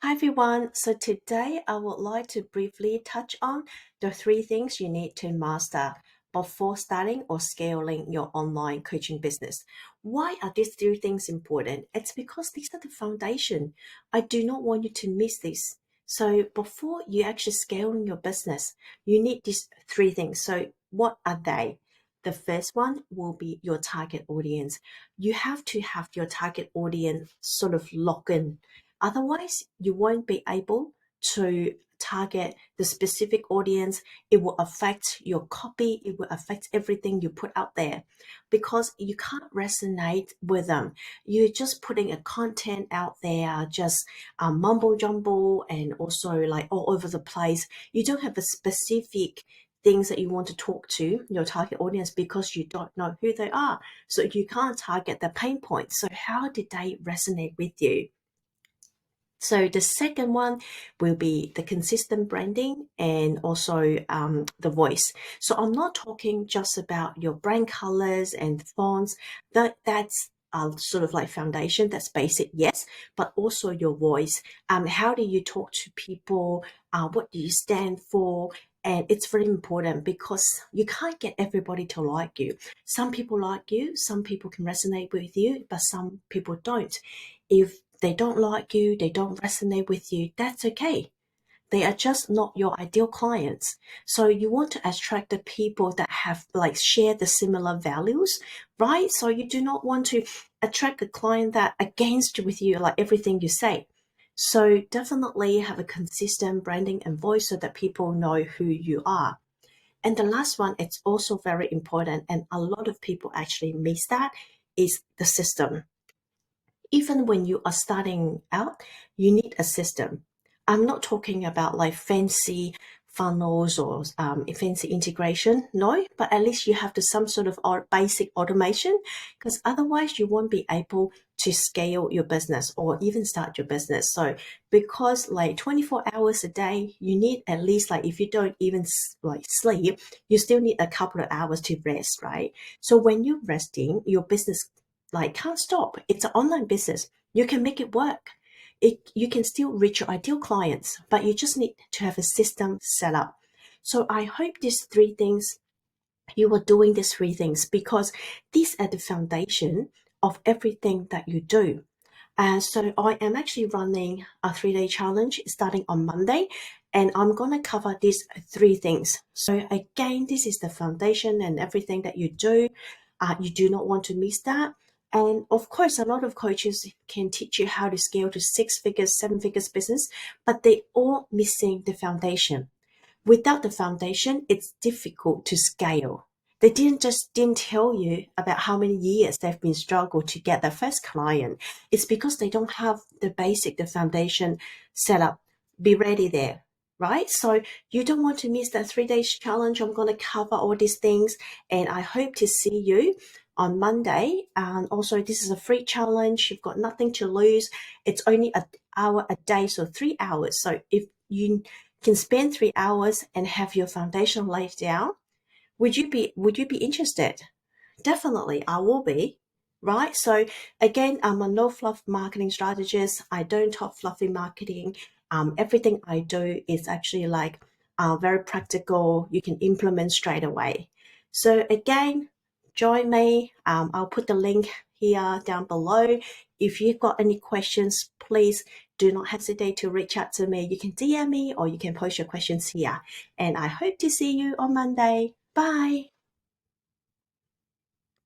Hi everyone. So today I would like to briefly touch on the three things you need to master before starting or scaling your online coaching business. Why are these three things important? It's because these are the foundation. I do not want you to miss this. So before you actually scaling your business, you need these three things. So what are they? The first one will be your target audience. You have to have your target audience sort of lock in. Otherwise, you won't be able to target the specific audience. It will affect your copy. It will affect everything you put out there because you can't resonate with them. You're just putting a content out there, just mumble jumble and also like all over the place. You don't have a specific things that you want to talk to your target audience because you don't know who they are. So you can't target the pain points. So how did they resonate with you? So the second one will be the consistent branding and also the voice. So I'm not talking just about your brand colors and fonts. That's sort of like foundation. That's basic, yes, but also your voice. How do you talk to people? What do you stand for? And it's very important because you can't get everybody to like you. Some people like you, some people can resonate with you, but some people don't. If they don't like you, they don't resonate with you, that's okay. They are just not your ideal clients. So you want to attract the people that have like share the similar values, right? So you do not want to attract a client that against with you, like everything you say. So definitely have a consistent branding and voice so that people know who you are. And the last one, it's also very important, and a lot of people actually miss that, is the system. Even when you are starting out, you need a system. I'm not talking about like fancy funnels or fancy integration, no, but at least you have some sort of basic automation because otherwise you won't be able to scale your business or even start your business. So because like 24 hours a day, you need at least like if you don't even like sleep, you still need a couple of hours to rest, right? So when you're resting, your business like can't stop. It's an online business. You can make it work. You can still reach your ideal clients, but you just need to have a system set up. So I hope these three things, you are doing these three things because these are the foundation of everything that you do. And so I am actually running a 3-day challenge starting on Monday, and I'm going to cover these three things. So again, this is the foundation and everything that you do. You do not want to miss that. And of course, a lot of coaches can teach you how to scale to 6 figures, 7 figures business, but they all missing the foundation. Without the foundation, it's difficult to scale. They didn't tell you about how many years they've been struggled to get their first client. It's because they don't have the foundation set up. Be ready there, right? So you don't want to miss that 3 days challenge. I'm going to cover all these things, and I hope to see you on Monday. And also, this is a free challenge. You've got nothing to lose. It's only an hour a day, so 3 hours. So if you can spend 3 hours and have your foundation laid down, would you be interested? Definitely, I will be. Right. So again, I'm a no fluff marketing strategist. I don't talk fluffy marketing. Everything I do is actually like very practical. You can implement straight away. So again, join me. I'll put the link here down below. If you've got any questions, please do not hesitate to reach out to me. You can DM me or you can post your questions here. And I hope to see you on Monday. Bye.